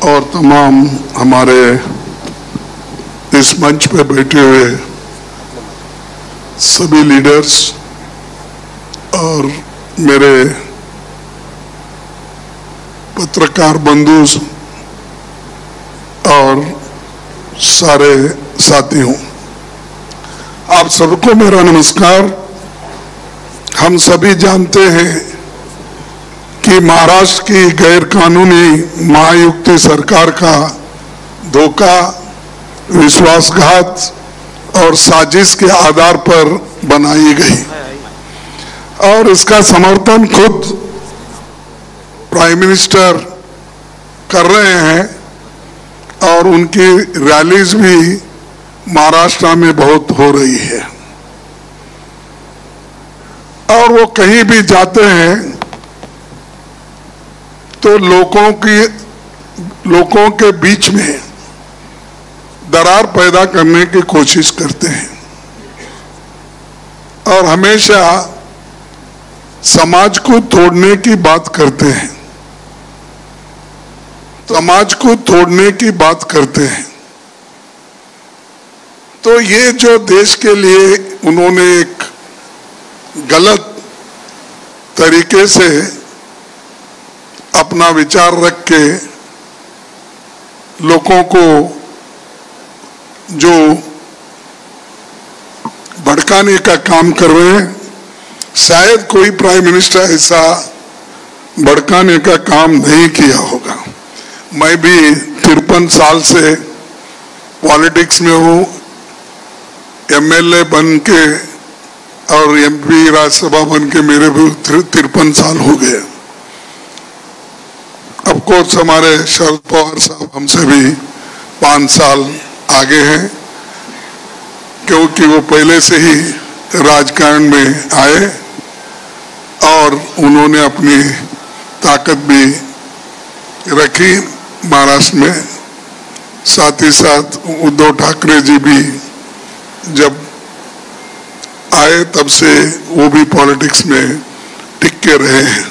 और तमाम हमारे इस मंच पे बैठे हुए सभी लीडर्स और मेरे पत्रकार बंधु और सारे साथियों, आप सबको मेरा नमस्कार। हम सभी जानते हैं कि महाराष्ट्र की गैर कानूनी महायुति सरकार का धोखा, विश्वासघात और साजिश के आधार पर बनाई गई और इसका समर्थन खुद प्राइम मिनिस्टर कर रहे हैं और उनकी रैलीज भी महाराष्ट्र में बहुत हो रही है और वो कहीं भी जाते हैं तो लोगों के बीच में दरार पैदा करने की कोशिश करते हैं और हमेशा समाज को तोड़ने की बात करते हैं, समाज को तोड़ने की बात करते हैं। तो ये जो देश के लिए उन्होंने एक गलत तरीके से अपना विचार रख के लोगों को जो भड़काने का काम कर रहे हैं, शायद कोई प्राइम मिनिस्टर ऐसा भड़काने का काम नहीं किया होगा। मैं भी 53 साल से पॉलिटिक्स में हूँ, एमएलए बन के और एमपी राज्यसभा बन के मेरे भी 53 साल हो गए। अब कोर्स हमारे शरद पवार साहब हमसे भी 5 साल आगे हैं, क्योंकि वो पहले से ही राजकारण में आए और उन्होंने अपनी ताकत भी रखी महाराष्ट्र में। साथ ही साथ उद्धव ठाकरे जी भी जब आए तब से वो भी पॉलिटिक्स में टिक के रहे हैं।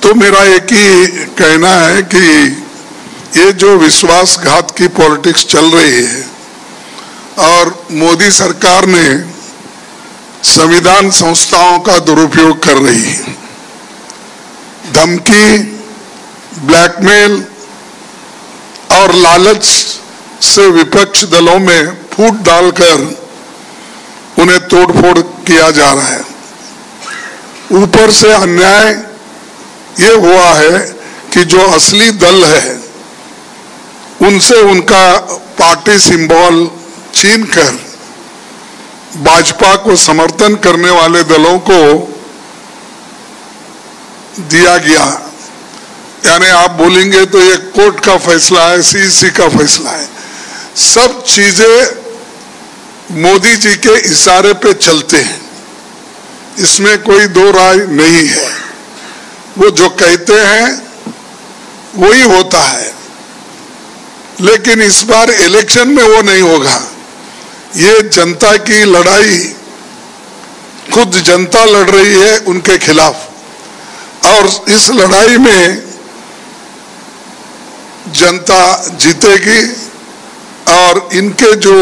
तो मेरा एक ही कहना है कि ये जो विश्वासघात की पॉलिटिक्स चल रही है और मोदी सरकार ने संविधान संस्थाओं का दुरुपयोग कर रही है, धमकी, ब्लैकमेल और लालच से विपक्ष दलों में फूट डालकर उन्हें तोड़फोड़ किया जा रहा है। ऊपर से अन्याय ये हुआ है कि जो असली दल है उनसे उनका पार्टी सिंबल छीनकर भाजपा को समर्थन करने वाले दलों को दिया गया। यानी आप बोलेंगे तो ये कोर्ट का फैसला है, सीईसी का फैसला है। सब चीजें मोदी जी के इशारे पे चलते हैं, इसमें कोई दो राय नहीं है। वो जो कहते हैं वही होता है, लेकिन इस बार इलेक्शन में वो नहीं होगा। ये जनता की लड़ाई, खुद जनता लड़ रही है उनके खिलाफ और इस लड़ाई में जनता जीतेगी और इनके जो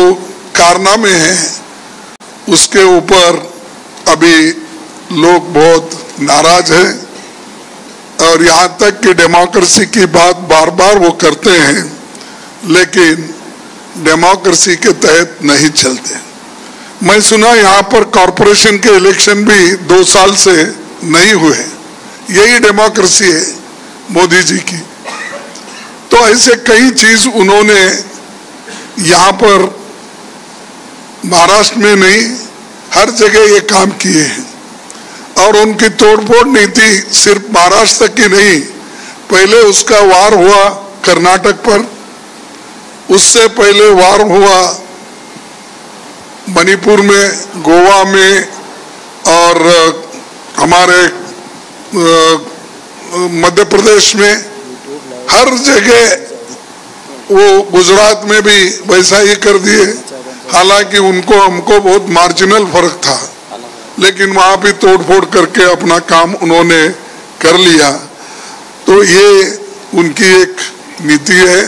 कारनामे हैं उसके ऊपर अभी लोग बहुत नाराज हैं और यहाँ तक कि डेमोक्रेसी की बात बार बार वो करते हैं, लेकिन डेमोक्रेसी के तहत नहीं चलते। मैं सुना यहाँ पर कॉरपोरेशन के इलेक्शन भी 2 साल से नहीं हुए। यही डेमोक्रेसी है मोदी जी की। तो ऐसे कई चीज उन्होंने यहाँ पर महाराष्ट्र में नहीं, हर जगह ये काम किए हैं और उनकी तोड़फोड़ नीति सिर्फ महाराष्ट्र तक की नहीं, पहले उसका वार हुआ कर्नाटक पर, उससे पहले वार हुआ मणिपुर में, गोवा में और हमारे मध्य प्रदेश में, हर जगह वो गुजरात में भी वैसा ही कर दिए। हालांकि उनको हमको बहुत मार्जिनल फर्क था, लेकिन वहां भी तोड़फोड़ करके अपना काम उन्होंने कर लिया। तो ये उनकी एक नीति है,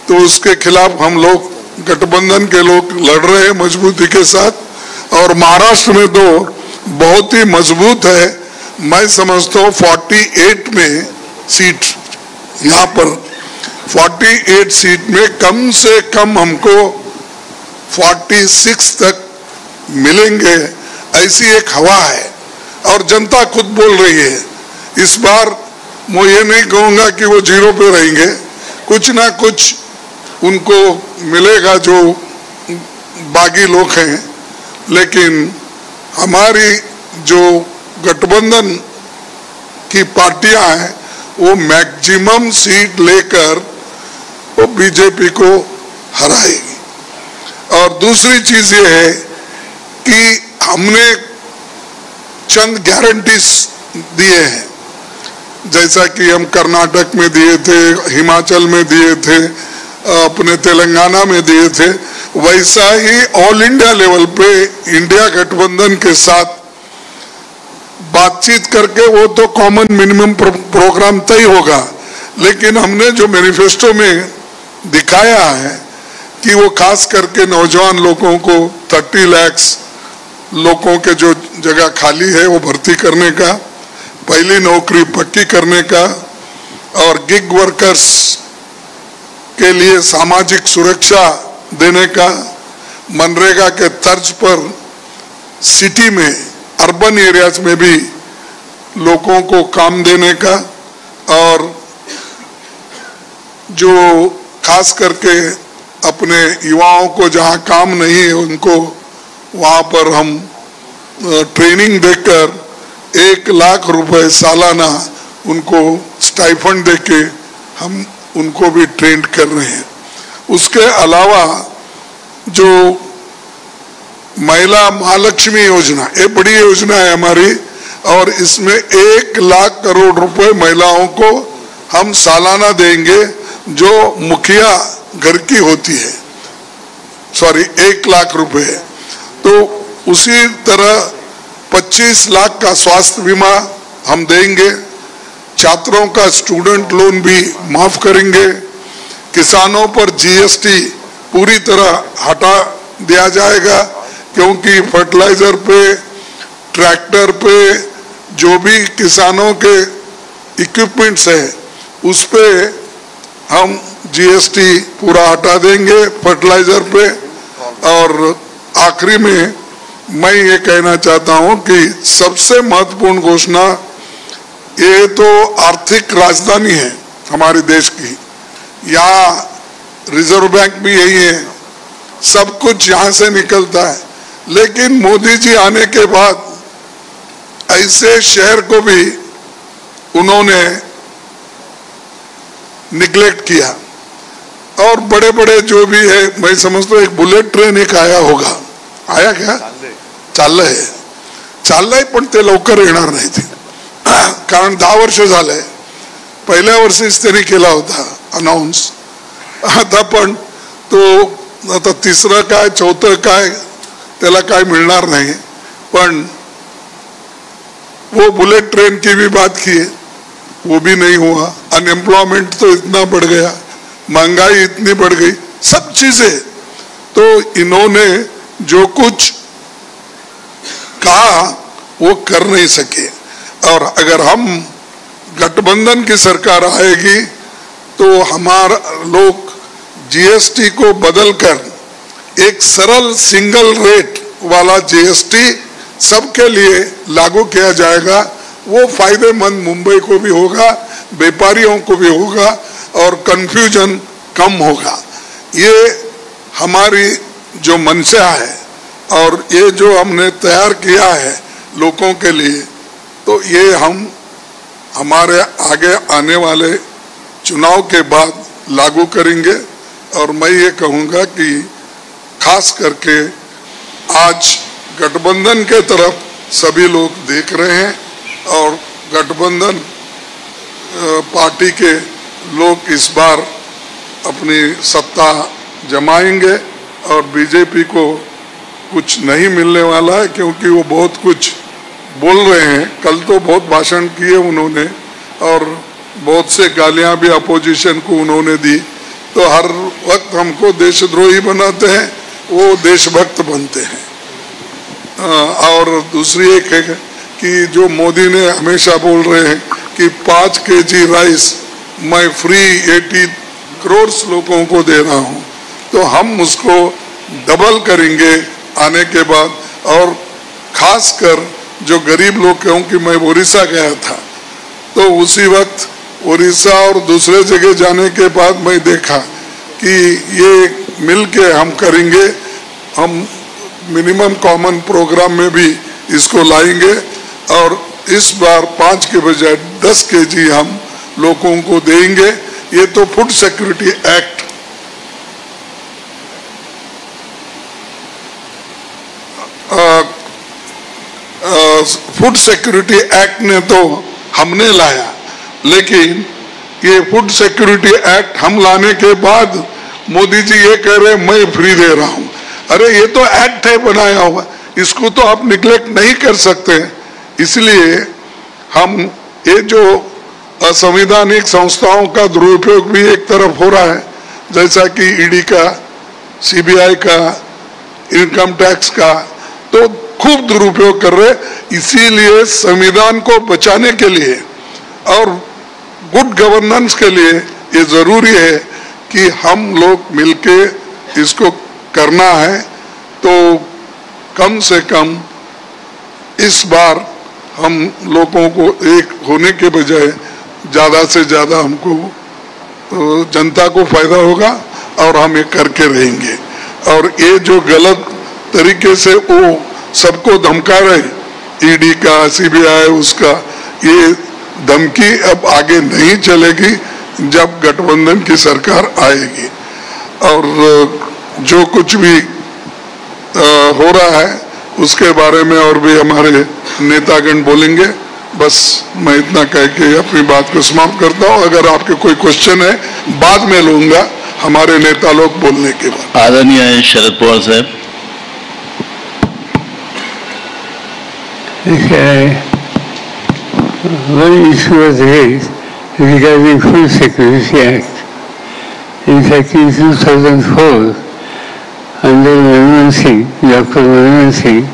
तो उसके खिलाफ हम लोग गठबंधन के लोग लड़ रहे हैं मजबूती के साथ। और महाराष्ट्र में तो बहुत ही मजबूत है, मैं समझता हूँ 48 में सीट, यहाँ पर 48 सीट में कम से कम हमको 46 तक मिलेंगे, ऐसी एक हवा है और जनता खुद बोल रही है। इस बार मैं ये नहीं कहूँगा कि वो 0 पे रहेंगे, कुछ ना कुछ उनको मिलेगा जो बागी लोग हैं, लेकिन हमारी जो गठबंधन की पार्टियां हैं वो मैक्सिमम सीट लेकर वो बीजेपी को हराएगी। और दूसरी चीज ये है कि हमने चंद गारंटीज दिए हैं, जैसा कि हम कर्नाटक में दिए थे, हिमाचल में दिए थे, अपने तेलंगाना में दिए थे, वैसा ही ऑल इंडिया लेवल पे इंडिया गठबंधन के साथ बातचीत करके वो तो कॉमन मिनिमम प्रोग्राम तय होगा। लेकिन हमने जो मैनिफेस्टो में दिखाया है कि वो खास करके नौजवान लोगों को 30 लाख लोगों के जो जगह खाली है वो भर्ती करने का, पहली नौकरी पक्की करने का, और गिग वर्कर्स के लिए सामाजिक सुरक्षा देने का, मनरेगा के तर्ज पर सिटी में, अर्बन एरियाज में भी लोगों को काम देने का, और जो खास करके अपने युवाओं को जहां काम नहीं है उनको वहां पर हम ट्रेनिंग देकर 1 लाख रुपए सालाना उनको स्टाइफंड देके हम उनको भी ट्रेन कर रहे हैं। उसके अलावा जो महिला महालक्ष्मी योजना, ये बड़ी योजना है हमारी, और इसमें 1 लाख करोड़ रुपए महिलाओं को हम सालाना देंगे जो मुखिया घर की होती है, 1 लाख रुपए। तो उसी तरह 25 लाख का स्वास्थ्य बीमा हम देंगे, छात्रों का स्टूडेंट लोन भी माफ करेंगे, किसानों पर जीएसटी पूरी तरह हटा दिया जाएगा, क्योंकि फर्टिलाइजर पे, ट्रैक्टर पे, जो भी किसानों के इक्विपमेंट्स है उस पे हम जीएसटी पूरा हटा देंगे फर्टिलाइजर पे। और आखिरी में मैं ये कहना चाहता हूँ कि सबसे महत्वपूर्ण घोषणा, ये तो आर्थिक राजधानी है हमारे देश की, यहाँ रिजर्व बैंक भी यही है, सब कुछ यहाँ से निकलता है, लेकिन मोदी जी आने के बाद ऐसे शहर को भी उन्होंने निगलेक्ट किया। और बड़े बड़े जो भी है, मैं समझता हूँ एक बुलेट ट्रेन एक आया होगा, आया क्या? चाललंय पण ते लवकर येणार नाही ते, कारण 10 वर्ष झाले, पहिल्या वर्षीच त्यांनी केला होता अनाउन्स, आता पण तो आता तिसरं काय चौथं काय त्याला काय मिळणार नाही। पण वो बुलेट ट्रेन की भी बात की है, वो भी नहीं हुआ। अनएम्प्लॉयमेंट तो इतना बढ़ गया, महंगाई इतनी बढ़ गई, सब चीजें, तो इन्होंने जो कुछ कहा वो कर नहीं सके। और अगर हम गठबंधन की सरकार आएगी तो हमारा लोग जीएसटी को बदलकर एक सरल सिंगल रेट वाला जीएसटी सबके लिए लागू किया जाएगा। वो फायदेमंद मुंबई को भी होगा, व्यापारियों को भी होगा, और कंफ्यूजन कम होगा। ये हमारी जो मंशा है और ये जो हमने तैयार किया है लोगों के लिए, तो ये हम हमारे आगे आने वाले चुनाव के बाद लागू करेंगे। और मैं ये कहूँगा कि खास करके आज गठबंधन के तरफ सभी लोग देख रहे हैं, और गठबंधन पार्टी के लोग इस बार अपनी सत्ता जमाएंगे, और बीजेपी को कुछ नहीं मिलने वाला है, क्योंकि वो बहुत कुछ बोल रहे हैं। कल तो बहुत भाषण किए उन्होंने, और बहुत से गालियां भी अपोजिशन को उन्होंने दी, तो हर वक्त हमको देशद्रोही बनाते हैं, वो देशभक्त बनते हैं। और दूसरी एक है कि जो मोदी ने हमेशा बोल रहे हैं कि 5 kg राइस मैं फ्री 80 करोड़ लोगों को दे रहा हूं, तो हम उसको डबल करेंगे आने के बाद। और खासकर जो गरीब लोग, क्योंकि मैं उड़ीसा गया था, तो उसी वक्त उड़ीसा और दूसरे जगह जाने के बाद मैं देखा कि ये मिल के हम करेंगे, हम मिनिमम कॉमन प्रोग्राम में भी इसको लाएंगे और इस बार 5 के बजाय 10 kg हम लोगों को देंगे। ये तो food security act food security act ने तो हमने लाया, लेकिन ये फूड सिक्योरिटी एक्ट हम लाने के बाद मोदी जी ये कह रहे मैं फ्री दे रहा हूं। अरे ये तो एक्ट है बनाया हुआ, इसको तो आप निग्लेक्ट नहीं कर सकते। इसलिए हम ये जो असंवैधानिक संस्थाओं का दुरुपयोग भी एक तरफ हो रहा है, जैसा कि ईडी का, सीबीआई का, इनकम टैक्स का, तो खूब दुरुपयोग कर रहे। इसीलिए संविधान को बचाने के लिए और गुड गवर्नेंस के लिए ये जरूरी है कि हम लोग मिलके इसको करना है। तो कम से कम इस बार हम लोगों को एक होने के बजाय ज्यादा से ज्यादा हमको जनता को फायदा होगा और हम ये करके रहेंगे। और ये जो गलत तरीके से वो सबको धमका रहे, ईडी का, सीबीआई, उसका, ये धमकी अब आगे नहीं चलेगी जब गठबंधन की सरकार आएगी। और जो कुछ भी हो रहा है उसके बारे में और भी हमारे नेतागण बोलेंगे। बस मैं इतना कह के अपनी बात को समाप्त करता हूँ। अगर आपके कोई क्वेश्चन है बाद में लूंगा, हमारे नेता लोग बोलने के बाद। आदरणीय शरद पवार साहब। One issue was raised regarding Food Security Act. In fact, in 2004, under Manmohan Singh, Dr. Manmohan Singh,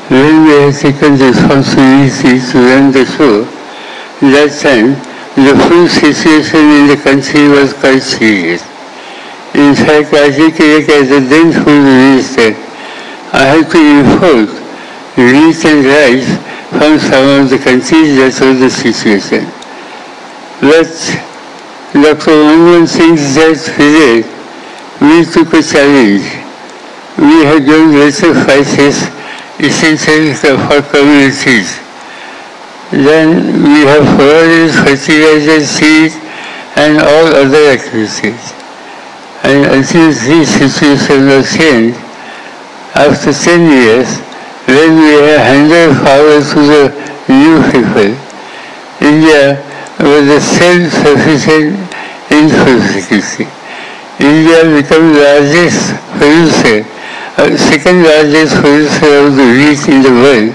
when we had taken responsibility to run the show, that time the food situation in the country was quite serious. In fact, I think as the then food minister, I had to import wheat and rice from some of the countries. That was the situation. But Dr. Manmohan Singh said period, we took a challenge. We had done lesser prices essentially for communities. Then we have provided fertilizer, seed and all other activities. And until this situation was changed, after 10 years, when we have handed power to the new people, India was a self-sufficient in food security. India became the largest producer, second largest producer of the wheat in the world.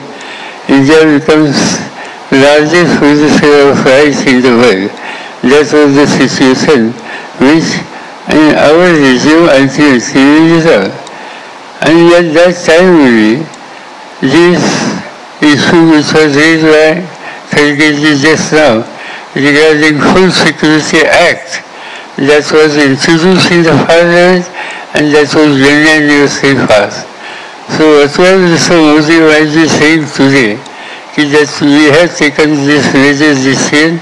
India becomes largest producer of rice in the world. That was the situation which in our regime ultimately resolved. And at that time only, this issue which was raised by Kharge just now regarding Food Security Act, that was introduced in the Parliament and that was unanimously passed. So whatever Mr. Modi might be saying today, that we have taken this major decision,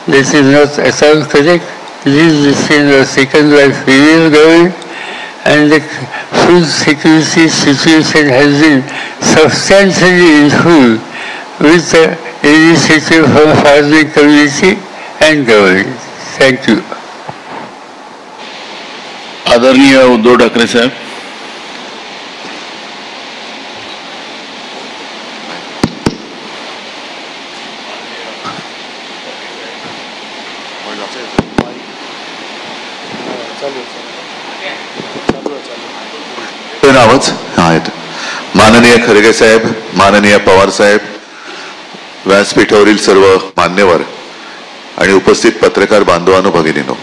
that is not at all correct. This decision was taken by previous government, and the food security situation has been substantially improved with the initiative from farming community and government. Thank you. आदरणीय उद्धव ठाकरे साहब। आवाज हाँ येतो। माननीय खरगे साहेब, माननीय पवार साहेब, व्यासपीठावरील सर्व मान्यवर, आणि उपस्थित पत्रकार बांधवांनो भगिनींनो,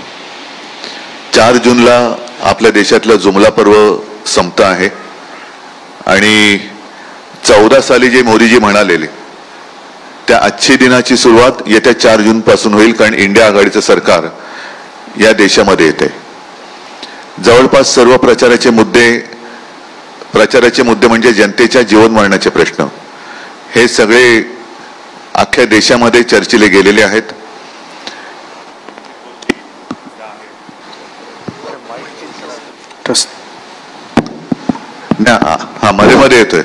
4 जूनला आपल्या देशातलं जुमला पर्व संपतं आहे आणि 14 साली जे मोदीजी म्हणालेले त्या आजची दिनाची सुरुवात येत्या 4 जून पासून होईल, कारण इंडिया आघाडीचं सरकार या देशामध्ये येते. जवळपास सर्व प्रचाराचे मुद्दे म्हणजे जनतेच्या जीवन मरणाचे प्रश्न हे सगळे अख्ख्या देशामध्ये चर्चिले गेलेले आहेत. हा मध्ये येतोय,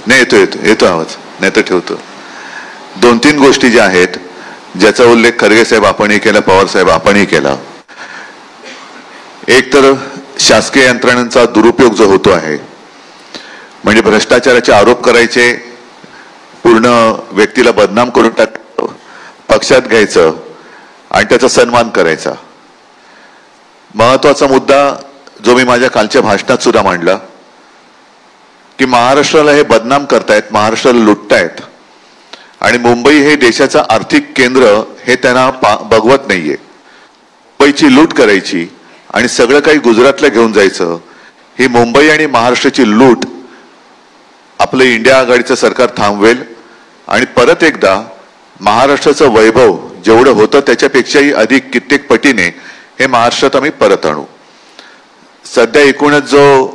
नाही येतो आवाज, नाही तर ठेवतो. 2-3 गोष्टी ज्या आहेत ज्याचा उल्लेख खरगे साहेब आपणही केला, पवार साहेब आपणही केला. एक तर शासकीय यंत्रणांचा दुरुपयोग जो होतो आहे, म्हणजे भ्रष्टाचाराचे आरोप करायचे, पूर्ण व्यक्तीला बदनाम करून पक्षात घ्यायचं आणि त्याचा सन्मान करायचा. महत्वाचा मुद्दा जो मी माझ्या कालच्या भाषणात सुद्धा मांडला की महाराष्ट्राला हे बदनाम करतायत, महाराष्ट्राला लुटतायत आणि मुंबई हे देशाचं आर्थिक केंद्र हे त्यांना बघवत नाहीये. मुंबईची लूट करायची आणि सगळं काही गुजरातला घेऊन जायचं, ही मुंबई आणि महाराष्ट्राची लूट आपलं इंडिया आघाडीचं सरकार थांबवेल आणि परत एकदा महाराष्ट्राचं वैभव जेवढं होतं त्याच्यापेक्षाही अधिक कित्येक पटीने हे महाराष्ट्रात आम्ही परत आणू. सध्या एकूणच जो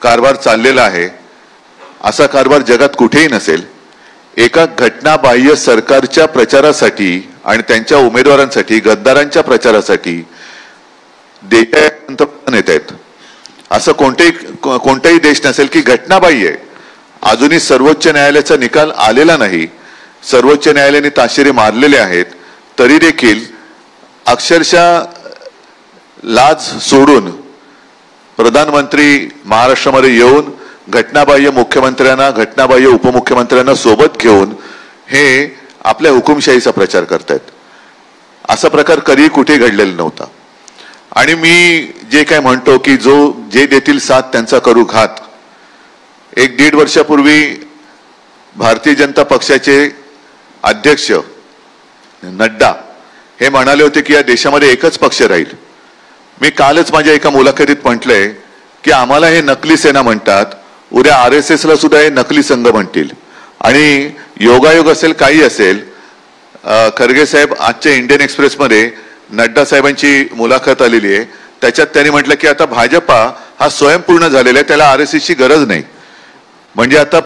कारभार चाललेला आहे असा कारभार जगात कुठेही नसेल. एका घटनाबाह्य सरकारच्या प्रचारासाठी आणि त्यांच्या उमेदवारांसाठी, गद्दारांच्या प्रचारासाठी पंतप्रधान येत आहेत. असं कोणताही देश नसेल की घटनाबाह्य आहे. अजूनही सर्वोच्च न्यायालयाचा निकाल आलेला नाही, सर्वोच्च न्यायालयाने ताशेरे मारलेले आहेत, तरी देखील अक्षरशः लाज सोडून प्रधानमंत्री महाराष्ट्रामध्ये येऊन घटनाबाह्य मुख्यमंत्र्यांना, घटनाबाह्य उपमुख्यमंत्र्यांना सोबत घेऊन हे आपल्या हुकुमशाहीचा प्रचार करतायत. असा प्रकार कधी कुठे घडलेला नव्हता. आणि मी जे काय म्हणतो की जे देतील साथ त्यांचा करू घात. 1-1.5 वर्षापूर्वी भारतीय जनता पक्षाचे अध्यक्ष नड्डा हे म्हणाले होते की या देशामध्ये एकच पक्ष राहील. मी कालच माझ्या एका मुलाखतीत म्हटलंय की आम्हाला हे नकली सेना म्हणतात, उद्या RSS ला सुद्धा हे नकली संघ म्हणतील. आणि योगायोग असेल काही असेल, खरगे साहेब आजच्या इंडियन एक्सप्रेसमध्ये नड्डा साहेबांची मुलाखत आलेली आहे, त्याच्यात त्यांनी म्हटलं की आता भाजपा हा स्वयंपूर्ण झालेला आहे, त्याला RSS ची गरज नाही. म्हणजे आता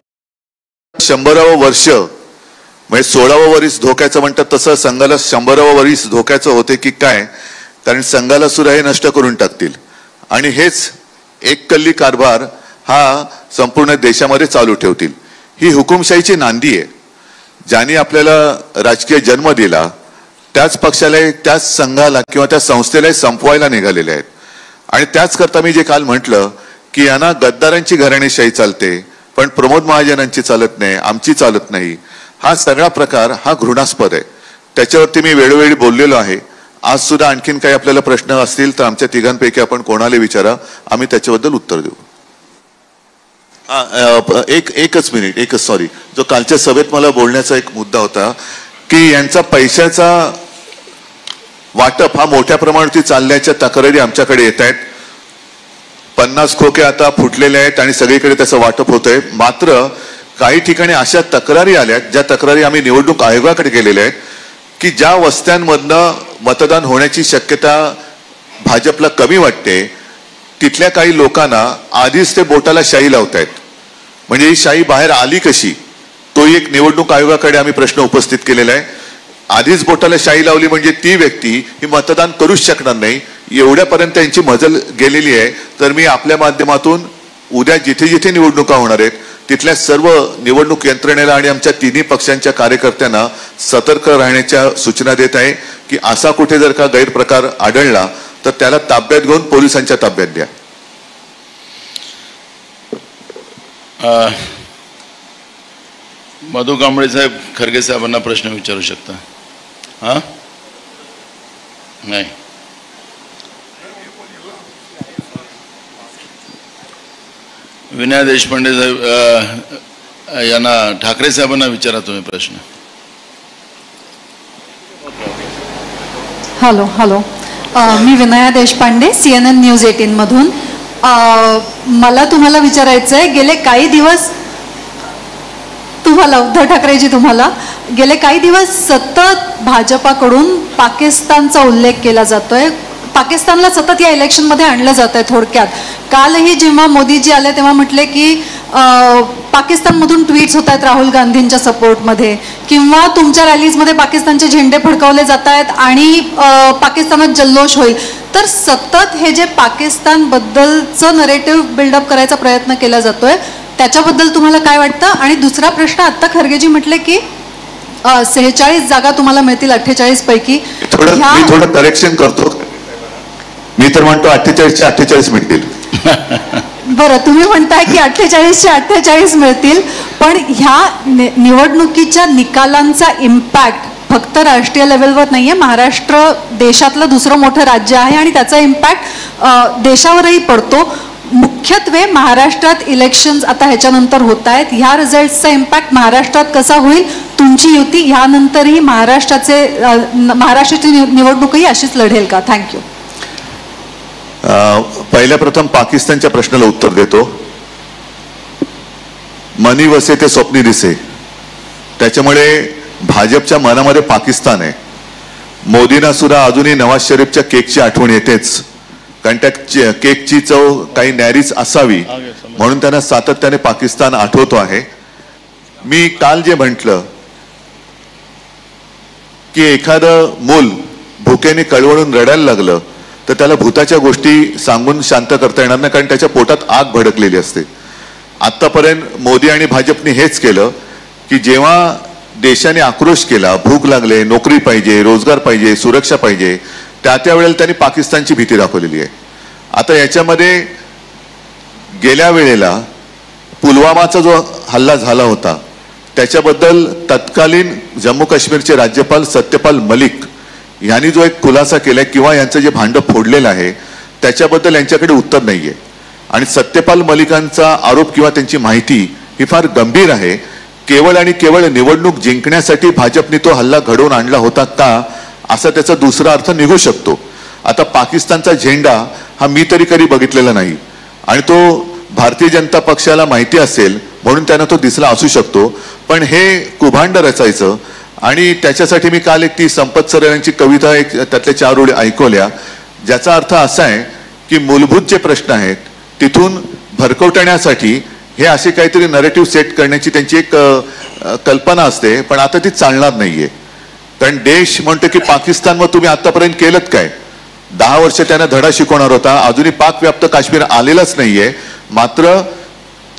100वे वर्ष म्हणजे 16वे वर्ष धोक्याचं म्हणतात तसं संघाला 100वे वर्ष धोक्याचं होते की काय, कारण संघाला सुद्धा हे नष्ट करून टाकतील. आणि हेच एक कल्ली कारभार हा संपूर्ण देशामध्ये चालू ठेवतील. ही हुकुमशाहीची नांदी आहे. ज्यांनी आपल्याला राजकीय जन्म दिला त्याच पक्षाला, त्याच संघाला किंवा त्या संस्थेला संपवायला निघालेले आहेत. आणि त्याच करता मी जे काल म्हटलं की यांना गद्दारांची घराणेशाही चालते पण प्रमोद महाजनांची चालत नाही, आमची चालत नाही. हा सगळा प्रकार हा घृणास्पद आहे. त्याच्यावरती मी वेळोवेळी बोललेलो आहे. आज सुद्धा आणखीन काही आपल्याला प्रश्न असतील तर आमच्या तिघांपैकी आपण कोणाला विचारा, आम्ही त्याच्याबद्दल उत्तर देऊ. एकच मिनिट, सॉरी, जो कालच्या सभेत मला बोलण्याचा एक मुद्दा होता की यांचा पैशाचा वाटप हा मोठ्या प्रमाणावरती चालण्याच्या तक्रारी आमच्याकडे येत आहेत. 50 खोके आता फुटलेले आहेत आणि सगळीकडे त्याचं वाटप होतंय. मात्र काही ठिकाणी अशा तक्रारी आल्यात, ज्या तक्रारी आम्ही निवडणूक आयोगाकडे गेलेल्या आहेत की ज्या वस्त्यांमधनं मतदान होण्याची शक्यता भाजपला कमी वाटते, तिथल्या काही लोकांना आधीच ते बोटाला शाई लावतायत. म्हणजे ही शाई बाहेर आली कशी, तो एक निवडणूक आयोगाकडे आम्ही प्रश्न उपस्थित केलेला आहे. आधीच बोटाला शाई लावली म्हणजे ती व्यक्ती ही मतदान करूच शकणार नाही, एवढ्यापर्यंत यांची मजल गेलेली आहे. तर मी आपल्या माध्यमातून उद्या जिथे जिथे निवडणुका होणार आहेत तिथल्या सर्व निवडणूक यंत्रणेला आणि आमच्या तिन्ही पक्षांच्या कार्यकर्त्यांना सतर्क राहण्याच्या सूचना देत आहे की असा कुठे जर का गैरप्रकार आढळला तर त्याला ताब्यात घेऊन पोलिसांच्या ताब्यात द्या. मधु कांबळे साहेब खरगे साहेबांना प्रश्न विचारू शकता. हा नाही, विनय देशपांडे साहेब यांना ठाकरे साहेबांना विचारा तुम्ही प्रश्न. हॅलो मी विनया देशपांडे CNN न्यूज 18 मधून. मला तुम्हाला विचारायचं आहे, गेले काही दिवस तुम्हाला उद्धव ठाकरेजी गेले काही दिवस सतत भाजपाकडून पाकिस्तानचा उल्लेख केला जातोय. पाकिस्तानला सतत या इलेक्शनमध्ये आणलं जात आहे. थोडक्यात कालही जेव्हा मोदीजी आले तेव्हा म्हटले की पाकिस्तानमधून ट्विट्स होत आहेत राहुल गांधींच्या सपोर्टमध्ये, किंवा तुमच्या रॅलीजमध्ये पाकिस्तानचे झेंडे फडकवले जात आहेत आणि पाकिस्तानात जल्लोष होईल. तर सतत हे जे पाकिस्तानबद्दलचं नरेटिव्ह बिल्डअप करायचा प्रयत्न केला जातोय, त्याच्याबद्दल तुम्हाला काय वाटतं? आणि दुसरा प्रश्न, आत्ता खरगेजी म्हटले की 46 जागा तुम्हाला मिळतील 48 पैकी. मी थोडं करेक्शन करतो, मी तर म्हणतो 48चे 48 मिळतील. बरं, तुम्ही म्हणताय की 48चे 48 मिळतील, पण ह्या निवडणुकीच्या निकालांचा इम्पॅक्ट फक्त राष्ट्रीय लेवलवर नाहीये. महाराष्ट्र देशातलं दुसरं मोठं राज्य आहे आणि त्याचा इम्पॅक्ट देशावरही पडतो. मुख्यत्वे महाराष्ट्रात इलेक्शन्स आता ह्याच्यानंतर होत आहेत. ह्या रिझल्टचा इम्पॅक्ट महाराष्ट्रात कसा होईल? तुमची युती ह्यानंतरही महाराष्ट्राची निवडणूकही अशीच लढेल का? थँक्यू. पहिल्या प्रथम पाकिस्तानच्या प्रश्नाला उत्तर देतो. मनी वसे ते स्वप्नी दिसे, त्याच्यामुळे भाजपच्या मनामध्ये पाकिस्तान आहे. मोदींना सुद्धा अजूनही नवाज शरीफच्या केकची आठवण येतेच, कारण त्या केकची चव काही न्यारीच असावी म्हणून त्यांना सातत्याने पाकिस्तान आठवतो आहे. मी काल जे म्हटलं की एखादं मूल भुकेने कळवळून रडायला लागलं तर त्याला भूताच्या गोष्टी सांगून शांत करता येणार नाही, कारण त्याच्या पोटात आग भडकलेली असते. आतापर्यंत मोदी आणि भाजपने हेच केलं की जेव्हा देशाने आक्रोश केला, भूक लागले, नोकरी पाहिजे, रोजगार पाहिजे, सुरक्षा पाहिजे, त्या वेळेला त्यांनी पाकिस्तानची भीती दाखवलेली आहे. आता याच्यामध्ये गेल्या वेळेला पुलवामाचा जो हल्ला झाला होता त्याच्याबद्दल तत्कालीन जम्मू काश्मीरचे राज्यपाल सत्यपाल मलिक यांनी जो एक खुलासा केलाय किंवा यांचं जे भांडं फोडलेलं आहे त्याच्याबद्दल यांच्याकडे उत्तर नाहीये. आणि सत्यपाल मलिकांचा आरोप किंवा त्यांची माहिती ही फार गंभीर आहे. केवळ आणि केवळ निवडणूक जिंकण्यासाठी भाजपने तो हल्ला घडवून आणला होता का, असा त्याचा दुसरा अर्थ निघू शकतो. आता पाकिस्तानचा झेंडा हा मी तरी कधी बघितलेला नाही आणि तो भारतीय जनता पक्षाला माहिती असेल म्हणून त्यांना तो दिसला असू शकतो, पण हे कुभांड रचायचं आणि त्याच्यासाठी मी काल एक ती संपत सर यांची कविता एक त्यातल्या 4 ओळी ऐकवल्या, ज्याचा अर्थ असा आहे की मूलभूत जे प्रश्न आहेत तिथून भरकवटण्यासाठी हे असे काहीतरी नरेटिव्ह सेट करण्याची त्यांची एक कल्पना असते, पण आता ती चालणार नाहीये. कारण देश म्हणतो की पाकिस्तानवर तुम्ही आतापर्यंत केलंत काय? 10 वर्ष त्यांना धडा शिकवणार होता, अजूनही पाक व्याप्त काश्मीर आलेलाच नाहीये. मात्र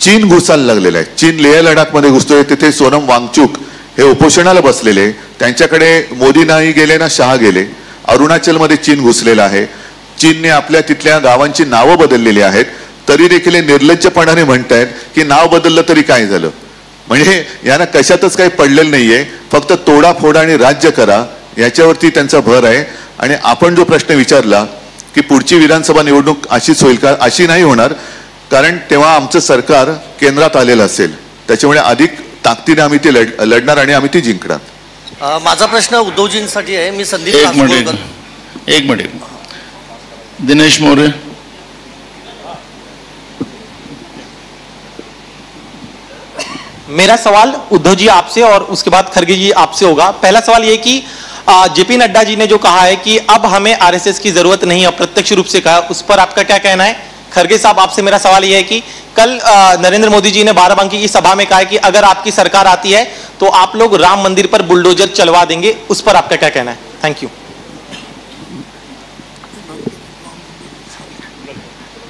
चीन घुसायला लागलेला आहे. चीन लेह लडाख मध्ये घुसतोय. तिथे सोनम वांगचुक हे उपोषणाला बसलेले, त्यांच्याकडे मोदी नाही गेले ना शहा गेले. अरुणाचलमध्ये चीन घुसलेला आहे. चीनने आपल्या तिथल्या गावांची नावं बदललेली आहेत, तरी देखील निर्लज्जपणाने म्हणतायत की नाव बदललं तरी काय झालं. म्हणजे यांना कशातच काही पडलेलं नाहीये, फक्त तोडाफोडा आणि राज्य करा याच्यावरती त्यांचा भर आहे. आणि आपण जो प्रश्न विचारला की पुढची विधानसभा निवडणूक अशीच होईल का, अशी नाही होणार, कारण तेव्हा आमचं सरकार केंद्रात आलेलं असेल, त्याच्यामुळे अधिक ताकदीने आम्ही ती लढणार आणि आम्ही ती जिंकणार. माझा प्रश्न उद्धवजींसाठी आहे. मी संदीप एक मिनिट दिनेश मोरे. मेरा सवाल उद्धव जी आपसे और उसके बाद खड़गे जी आपसे होगा. पहला सवाल ये कि जेपी नड्डा जी ने जो कहा है कि अब हमें आरएसएस की जरूरत नहीं, अप्रत्यक्ष रूप से कहा, उस पर आपका क्या कहना है? खड़गे साहब, आपसे मेरा सवाल यह है कि कल नरेंद्र मोदी जी ने बाराबंकी की सभा में कहा है कि अगर आपकी सरकार आती है तो आप लोग राम मंदिर पर बुलडोजर चलवा देंगे, उस पर आपका क्या कहना है? Thank you.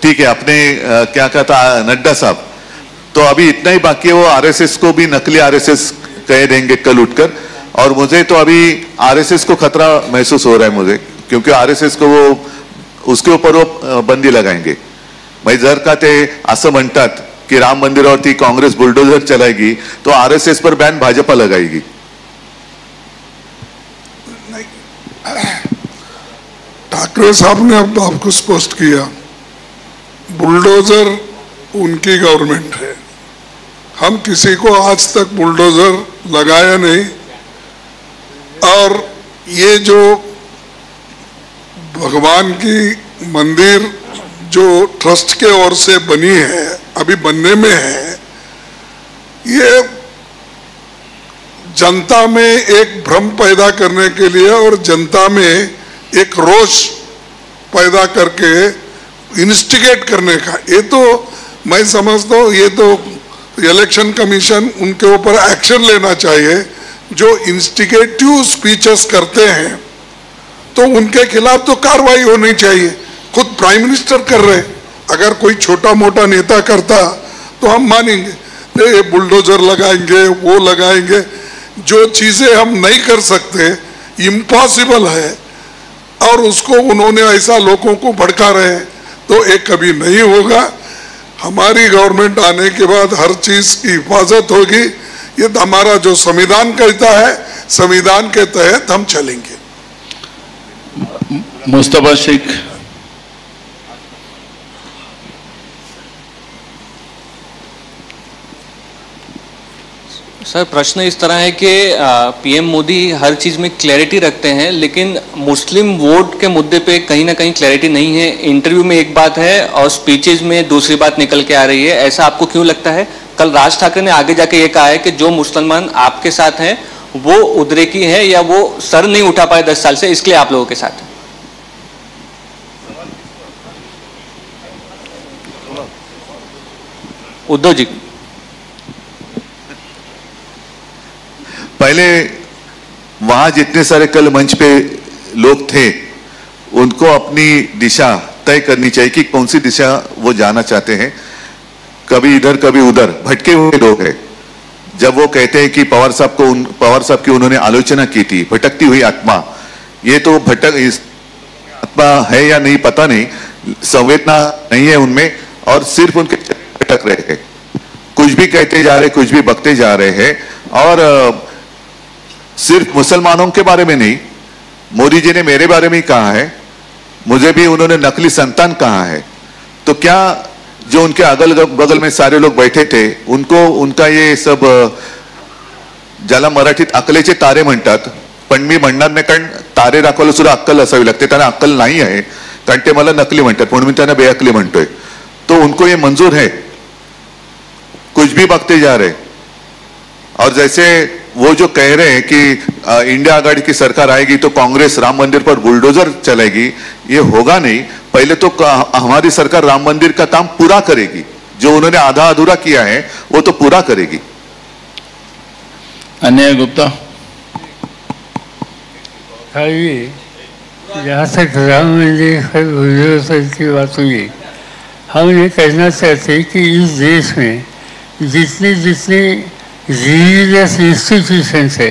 ठीक है, आपने क्या कहा था नड्डा साहब, तो अभी इतना ही बाकी है. वो आरएसएस को भी नकली आरएसएस कह देंगे कल उठकर, और मुझे तो अभी आरएसएस को खतरा महसूस हो रहा है मुझे, क्योंकि आरएसएस को वो उसके ऊपर वो बंदी लगाएंगे. भाई जर का ते असं म्हणतात की राम मंदिरावरती कांग्रेस बुलडोजर चलाएगी तो आरएसएस पर बैन भाजपा लगाएगी. ठाकरे साहब ने अब आपको स्पष्ट किया, बुलडोजर उनकी गवर्नमेंट है, हम किसी को आज तक बुलडोजर लगाया नहीं. और ये जो भगवान की मंदिर जो ट्रस्ट के ओर से बनी है, अभी बनने में है, ये जनता में एक भ्रम पैदा करने के लिए और जनता में एक रोष पैदा करके इंस्टिगेट करने का, ये तो मैं समझता हूँ ये तो इलेक्शन कमीशन उनके ऊपर एक्शन लेना चाहिए। जो इंस्टिगेटिव स्पीचेस करते हैं तो उनके खिलाफ तो कार्रवाई होनी चाहिए। खुद प्राइम मिनिस्टर कर रहे, अगर कोई छोटा मोटा नेता करता तो हम मानेंगे, ये बुलडोजर लगाएंगे, वो लगाएंगे। जो चीजें हम नहीं कर सकते, इम्पॉसिबल है, और उसको उन्होंने ऐसा लोगों को भड़का रहे हैं, तो ये कभी नहीं होगा। हमारी गवर्नमेंट आने के बाद हर चीज की हिफाजत होगी। ये हमारा जो संविधान कहता है, संविधान के तहत हम चलेंगे। मुस्तफा शेख। सर, प्रश्न इस तरह है कि पीएम मोदी हर चीज में क्लैरिटी रखते हैं, लेकिन मुस्लिम वोट के मुद्दे पे कहीं ना कहीं क्लैरिटी नहीं है। इंटरव्यू में एक बात है और स्पीचेज में दूसरी बात निकल के आ रही है। ऐसा आपको क्यों लगता है? कल राज ठाकरे ने आगे जाके ये कहा है कि जो मुसलमान आपके साथ हैं वो उद्रेकी है या वो सर नहीं उठा पाए 10 साल से, इसलिए आप लोगों के साथ हैं। उद्धव जी, पहले वहां जितने सारे कल मंच पे लोग थे उनको अपनी दिशा तय करनी चाहिए कि कौन सी दिशा वो जाना चाहते हैं। कभी इधर कभी उधर भटके हुए लोग हैं। जब वो कहते हैं कि पवार साहब की उन्होंने आलोचना की थी, भटकती हुई आत्मा, ये तो आत्मा है या नहीं पता नहीं, संवेदना नहीं है उनमें और सिर्फ उनके भटक रहे हैं, कुछ भी कहते जा रहे, कुछ भी बकते जा रहे हैं। और सिर्फ मुसलमानों के बारे में नहीं, मोदी जी ने मेरे बारे में ही कहा है, मुझे भी उन्होंने नकली संतान कहा है। तो क्या जो उनके अगल बगल में सारे लोग बैठे थे उनको उनका ये सब, ज्याला मराठीत अकलेचे तारे म्हणतात, पण मी म्हणणार नाही कारण तारे दाखवायला सुद्धा अक्कल असावी लागते, त्यांना अक्कल नाही आहे कारण ते मला नकली म्हणतात म्हणून मी त्यांना बेअक्कली म्हणतोय। तो उनको ये मंजूर है, कुछ भी बकते जा रहे। और जैसे वो जो कह रहे हैं कि इंडिया आघाड़ी की सरकार आएगी तो कांग्रेस राम मंदिर पर बुलडोजर चलेगी, ये होगा नहीं। पहले तो हमारी सरकार राम मंदिर का काम पूरा करेगी, जो उन्होंने आधा अधूरा किया है वो तो पूरा करेगी। अन्य गुप्ता। जहाँ तक राम मंदिर पर बुलडोजर की बात हुई, हम ये कहना चाहते हैं कि इस देश में जितने जितने रिलीजियस इंस्टीट्यूशंस है,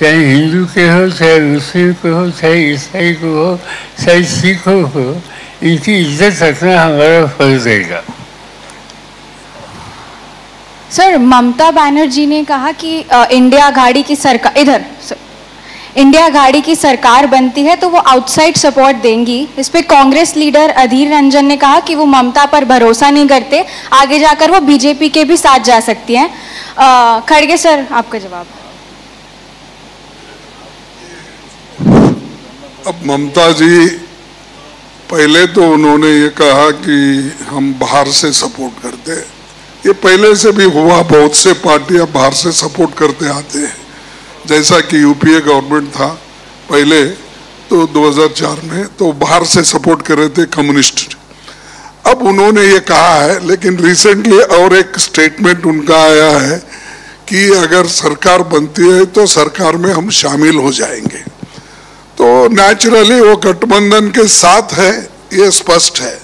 चाहे हिंदू के हो, चाहे मुस्लिम के हो, चाहे ईसाई को हो, चाहे सिखों को, इनकी इज्जत रखना हमारा फर्ज रहेगा। सर, ममता बनर्जी ने कहा कि इंडिया आघाड़ी की सरकार इंडिया आघाड़ी की सरकार बनती है तो वो आउटसाइड सपोर्ट देंगी। इस पे कांग्रेस लीडर अधीर रंजन ने कहा कि वो ममता पर भरोसा नहीं करते, आगे जाकर वो बीजेपी के भी साथ जा सकती हैं। खड़गे सर, आपका जवाब। अब ममता जी, पहले तो उन्होंने ये कहा कि हम बाहर से सपोर्ट करते हैं, ये पहले से भी हुआ, बहुत से पार्टियां बाहर से सपोर्ट करते आते हैं। जैसा कि यूपीए गवर्नमेंट था पहले तो 2004 में, तो बाहर से सपोर्ट कर रहे थे कम्युनिस्ट। अब उन्होंने ये कहा है, लेकिन रिसेंटली और एक स्टेटमेंट उनका आया है कि अगर सरकार बनती है तो सरकार में हम शामिल हो जाएंगे। तो नेचुरली वो गठबंधन के साथ है, ये स्पष्ट है।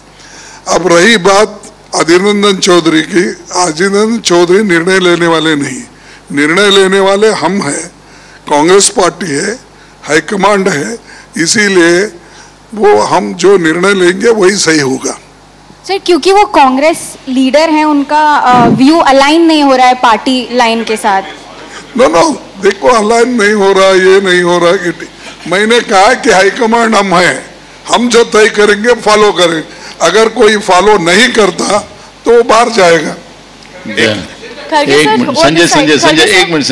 अब रही बात अधीर रंजन चौधरी की, अधीर रंजन चौधरी निर्णय लेने वाले नहीं, निर्णय लेने वाले हम हैं, कांग्रेस पार्टी है, हाईकमांड है, इसीलिए वो हम जो निर्णय लेंगे वही सही होगा। सर, क्योंकि वो कांग्रेस लीडर हैं, उनका व्यू अलाइन नहीं हो रहा है पार्टी लाइन के साथ। नो, देखो अलाइन नहीं हो रहा, ये नहीं हो रहा कि मैंने कहा कि हाईकमांड हम हैं, हम जो तय करेंगे फॉलो करें। अगर कोई फॉलो नहीं करता तो वो बाहर जाएगा। एक मिनट संजय, एक मिनट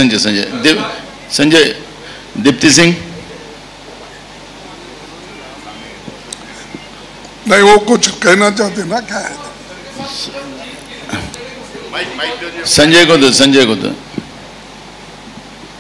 संजय, दीप्ति सिंह। नहीं, वो कुछ कहना चाहते ना, क्या है? संजय को दो।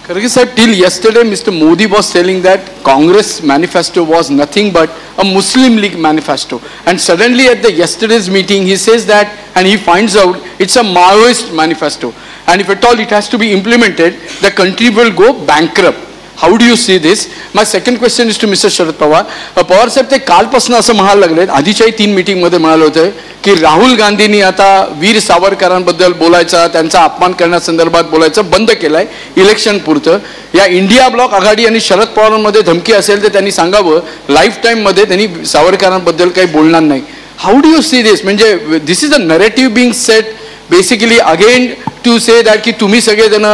Kharge sahib, till yesterday Mr. Modi was telling that Congress manifesto was nothing but a Muslim League manifesto, and suddenly at the yesterday's meeting he says that, and he finds out it's a Maoist manifesto, and if at all it has to be implemented, the country will go bankrupt. How do you see this? My second question is to Mr. Sharad Pawar. Pawar साहेब, ते कालपासून असं म्हणायला लागलेत, आधीच्याही 3 meeting मध्ये म्हणाले होते की राहुल गांधींनी आता वीर सावरकरांबद्दल बोलायचा, त्यांचा अपमान करण्यासंदर्भात बोलायचं बंद केलंय इलेक्शन पुरतं. या इंडिया ब्लॉक आघाडी आणि शरद पवारांमध्ये धमकी असेल तर त्यांनी सांगावं, लाईफ टाइम मध्ये त्यांनी सावरकरांबद्दल काही बोलणार नाही. How do you see this? म्हणजे this is a narrative being set basically again to say that की तुम्ही सगळेजण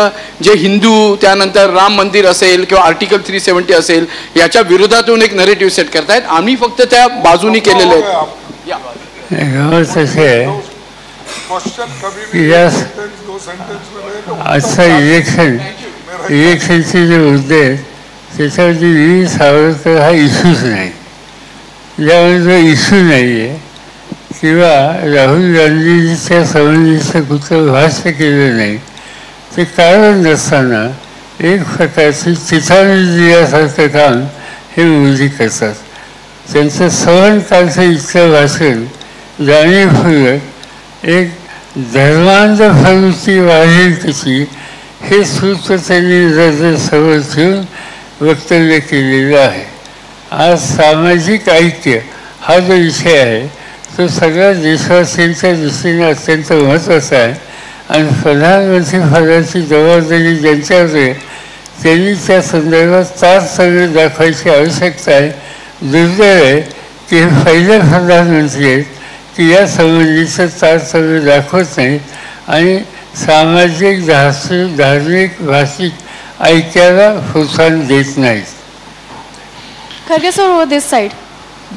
जे हिंदू, त्यानंतर राम मंदिर असेल किंवा आर्टिकल 370 असेल, याच्या विरोधातून एक नरेटिव्ह सेट करतायत. आम्ही फक्त त्या बाजूनी केलेले आहेत. आजचा इलेक्शनचे जे मुद्दे आहेत त्याच्यावरती वीर सावरकर हा इश्यूच नाही, यामध्ये जो इश्यू नाही आहे किंवा राहुल गांधीच्या संबंधीचं कुठलं भाष्य केलं नाही, ते कारण नसताना एक प्रकारची चिथावणी दिल्यासारखं काम हे मोदी करतात. त्यांचं सवनकालचं इतकं भाषण जाणीवपूर्वक एक धर्मांध प्रवृत्ती वाढेल कशी हे सूत्र त्यांनी नजर समोर ठेवून वक्तव्य केलेलं आहे. आज सामाजिक ऐक्य हा जो विषय आहे तो सगळ्या देशवासियांच्या दृष्टीने अत्यंत महत्त्वाचा आहे, आणि प्रधानमंत्री पदाची जबाबदारी ज्यांच्यावर आहे त्यांनी त्या संदर्भात तारतम्य दाखवायची आवश्यकता आहे. दुर्दैव आहे की हे पहिले प्रधानमंत्री आहेत की या संबंधीचं तारतम्य दाखवत नाहीत आणि सामाजिक, धार्मिक, भाषिक ऐक्याला प्रोत्साहन देत नाहीत. खरगे सर, वो this side.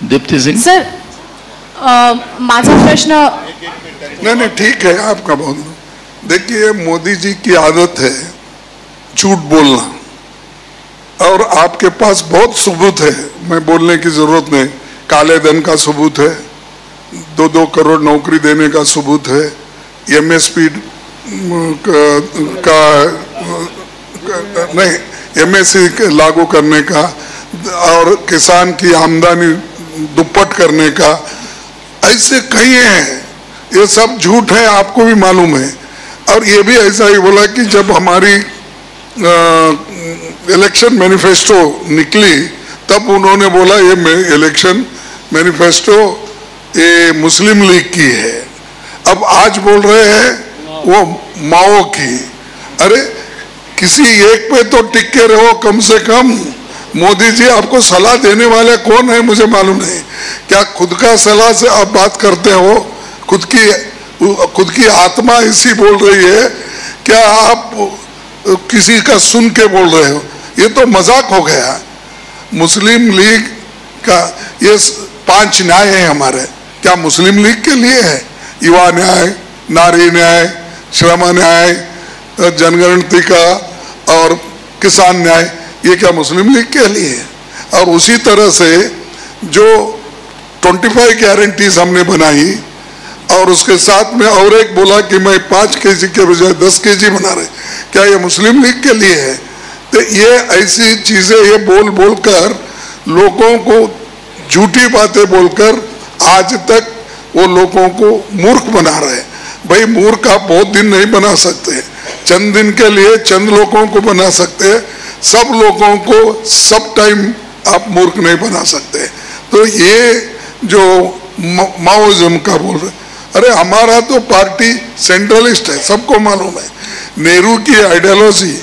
Deepti Singh sir, माझा प्रश्न. नहीं, ठीक है आपका बोलना. देखिए, मोदी जी की आदत है झूठ बोलना, और आपके पास बहुत सबूत है, मैं बोलने की जरूरत नहीं. काले धन का सबूत है, 2-2 करोड़ नौकरी देने का सबूत है, MSP का नहीं, MSC लागू करने का, और किसान की आमदनी दुप्पट करने का, ऐसे कई हैं. ये सब झूठ है, आपको भी मालूम है. और ये भी ऐसा ही बोला कि जब हमारी इलेक्शन मैनिफेस्टो निकली तब उन्होंने बोला ये इलेक्शन मैनिफेस्टो ये मुस्लिम लीग की है. अब आज बोल रहे हैं वो माओ की. अरे किसी एक पे तो टिक के रहो कम से कम. मोदी जी, आपको सलाह देने वाले कौन है मुझे मालूम नहीं. क्या खुद का सलाह से आप बात करते हो? खुद की आत्मा ऐसी बोल रही है, क्या आप किसी का सुन के बोल रहे हो? ये तो मजाक हो गया. मुस्लिम लीग का ये 5 न्याय है हमारे, क्या मुस्लिम लीग के लिए है? युवा न्याय, नारी न्याय, श्रम न्याय, जनगणति का और किसान न्याय, ये क्या मुस्लिम लीग के लिए है? और उसी तरह से जो 25 गारंटीज हमने बनाई और उसके साथ में और एक बोला कि मैं 5 kg के बजाय 10 kg बना रहे, क्या ये मुस्लिम लीग के लिए है? तो ये ऐसी चीजें ये बोल कर लोगों को झूठी बातें बोलकर आज तक वो लोगों को मूर्ख बना रहे. भाई मूर्ख आप बहुत दिन नहीं बना सकते, चंद दिन के लिए चंद लोगों को बना सकते, सब लोगों को सब टाइम आप मूर्ख नहीं बना सकते. तो ये जो माओइज्म का बोल रहे, अरे हमारा तो पार्टी सेंट्रलिस्ट है, सबको मालूम है. नेहरू की आइडियोलॉजी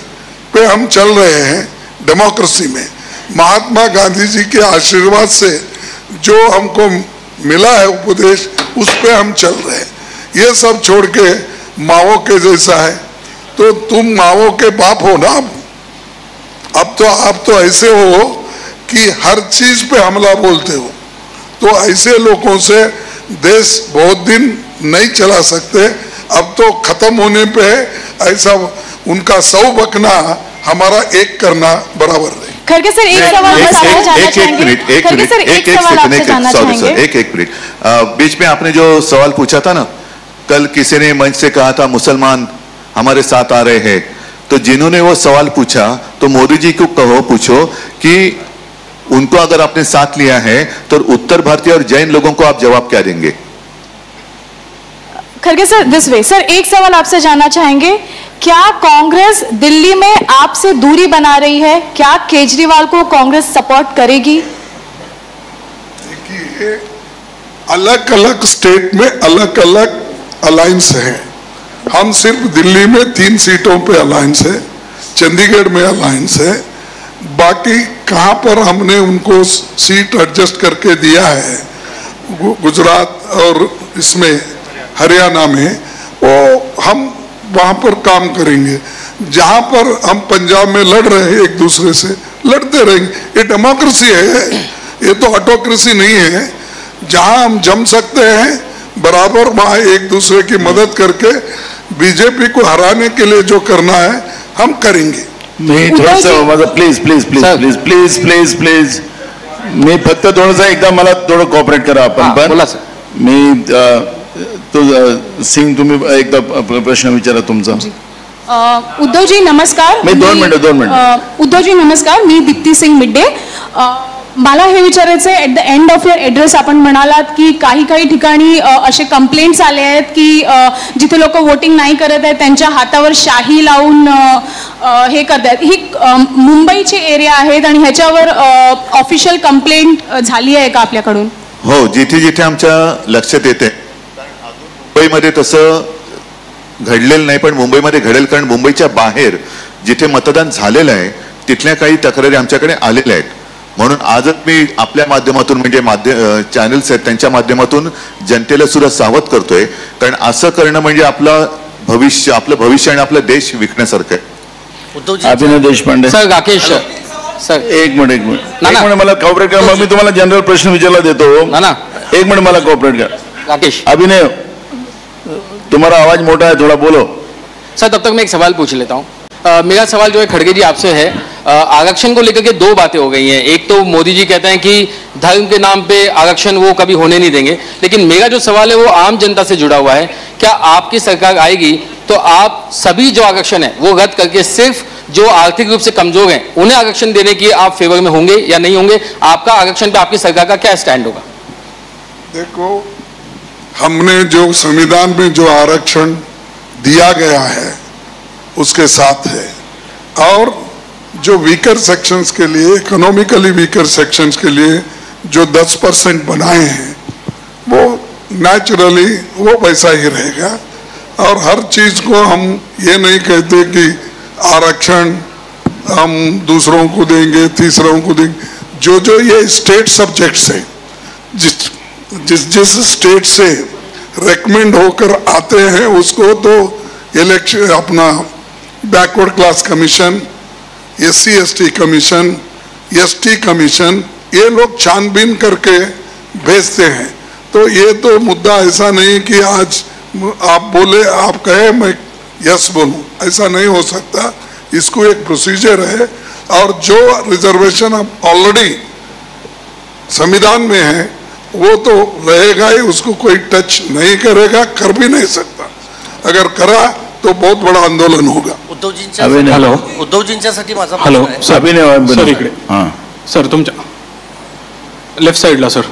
पे हम चल रहे हैं डेमोक्रेसी में. महात्मा गांधी जी के आशीर्वाद से जो हमको मिला है उपदेश, उस पे हम चल रहे हैं. ये सब छोड़ के माओ के जैसा है, तो तुम माओ के बाप हो ना. अब तो आप तो ऐसे हो कि हर चीज पे हमला बोलते हो. तो ऐसे लोगों से देश बहुत दिन नहीं चला सकते. अब तो खत्म होने पे ऐसा उनका 100 बकना हमारा 1 करना बराबर है. खड़गे सर एक सवाल एक मिनट बीच में आपने जो सवाल पूछा था ना, कल किसी ने मंच से कहा था मुसलमान हमारे साथ आ रहे हैं, तो जिन्होंने वो सवाल पूछा तो मोदी जी को पूछो कि उनको अगर आपने साथ लिया है तो उत्तर भारतीय और जैन लोगों को आप जवाब क्या देंगे? खड़गे सर दिस वे सर, एक सवाल आपसे जानना चाहेंगे, क्या कांग्रेस दिल्ली में आपसे दूरी बना रही है? क्या केजरीवाल को कांग्रेस सपोर्ट करेगी? देखिए, अलग अलग स्टेट में अलग अलग अलायंस है। हम सिर्फ दिल्ली में 3 सीटों पे अलायंस है, चंडीगढ़ में अलायंस है, बाकी कहां पर हमने उनको सीट एडजस्ट करके दिया है, गुजरात और इसमें हरियाणा में, वो हम वहां पर काम करेंगे। जहां पर हम पंजाब में लड़ रहे हैं एक दूसरे से, लड़ते रहेंगे। ये डेमोक्रेसी है, ये तो ऑटोक्रेसी नहीं है। जहां हम जम सकते हैं बराबर, वहां एक दूसरे की मदद करके बीजेपी को हराने के लिए जो करना है हम करेंगे। प्लीज मी फक्त थोडंसं एकदा मला थोडं कॉपरेट करा आपण पण. बोला सर. मी तो सिंग तुम्ही एकदा प्रश्न विचारा तुमचा. उद्धवजी नमस्कार. मी 2 मिनिट. उद्धवजी नमस्कार, मी दीप्ती सिंग मिड्डे. मला हे विचारायचं आहे, at the end of your address आपण म्हणालात की काही ठिकाणी असे कंप्लेंट्स आले आहेत की जिथे लोक वोटिंग नाही करत आहेत त्यांच्या हातावर शाही लावून हे करतात. ही मुंबईचे एरिया आहेत आणि ह्याच्यावर ऑफिशियल कंप्लेंट झाली आहे का आपल्याकडून? हो, जिथे जिथे आमच्या लक्षात येते. मुंबईमध्ये तसं घडलेलं नाही, पण मुंबईमध्ये घडेल, कारण मुंबईच्या बाहेर जिथे मतदान झालेलं आहे तिथल्या काही तक्रारी आमच्याकडे आलेल्या आहेत. म्हणून आजच मी आपल्या माध्यमातून, म्हणजे चॅनल्स आहेत त्यांच्या माध्यमातून जनतेला सुद्धा सावध करतोय, कारण असं करणं म्हणजे आपलं भविष्य आणि आपला देश विकण्यासारखं आहे. अभिनव देशपांडे सर. राकेश सर एक मिनिट मला कॉपरेट करा, मग मी तुम्हाला जनरल प्रश्न विचारला देतो ना. एक मिनिट मला कॉपरेट करा. राकेश. अभिनव, तुम्हारा आवाज मोटा है, थोड़ा बोलो. सर तब तक मैं एक सवाल पूछ लेता हूँ. मेरा सवाल जो है खड़गे जी आपसे है, आरक्षण को लेकर के 2 बातें हो गई हैं. एक तो मोदी जी कहते हैं कि धर्म के नाम पे आरक्षण वो कभी होने नहीं देंगे, लेकिन मेरा जो सवाल है वो आम जनता से जुड़ा हुआ है. क्या आपकी सरकार आएगी तो आप सभी जो आरक्षण है वो रद्द करके सिर्फ जो आर्थिक रूप से कमजोर हैं उन्हें आरक्षण देने की आप फेवर में होंगे या नहीं होंगे? आपका आरक्षण पे आपकी सरकार का क्या स्टैंड होगा? देखो, हमने जो संविधान में जो आरक्षण दिया गया है उसके साथ है, और जो वीकर सेक्शंस के लिए, इकोनॉमिकली वीकर सेक्शंस के लिए जो 10% बनाए हैं वो नेचुरली वो वैसा ही रहेगा. और हर चीज को हम ये नहीं कहते कि आरक्षण हम दूसरों को देंगे, तीसरों को देंगे. जो ये स्टेट सब्जेक्ट्स हैं, जिस स्टेट से रेकमेंड होकर आते हैं उसको तो इलेक्शन, अपना backward class commission, SC ST commission, ST commission, ये लोग छानबीन करके भेजते हैं. तो ये तो मुद्दा ऐसा नहीं कि आज आप बोले, आप कहे मैं यस बोलूं, ऐसा नहीं हो सकता. इसको एक प्रोसीजर है, और जो रिजर्वेशन ऑलरेडी संविधान में है वो तो रहेगा ही, उसको कोई टच नहीं करेगा, कर भी नहीं सकता. अगर करा तो बहुत बड़ा आंदोलन होगा. उद्धवजींच्यासाठी माझा हॅलो सर इकडे. सर तुमच्या लेफ्ट साइडला sir.